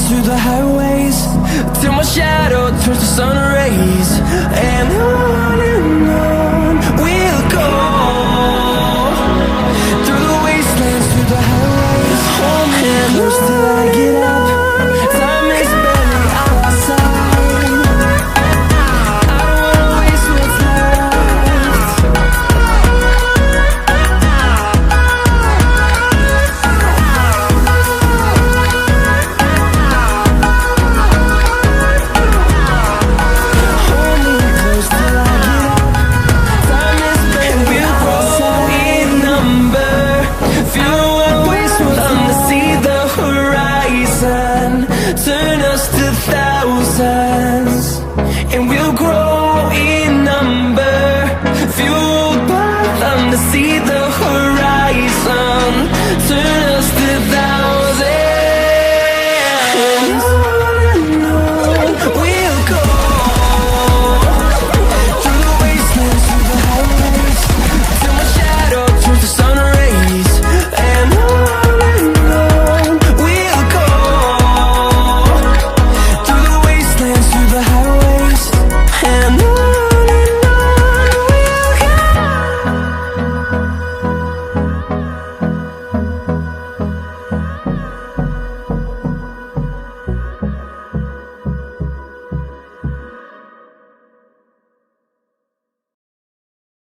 through the highways, till my shadow turns to sun rays. And on we'll go, through the wastelands, through the highways. Hold me close till I get up. Time is barely on our side. I don't wanna waste what's left. Hold me close till I get up. Time is barely on our side. We'll grow in number, fewer waste will see the horizon. Turn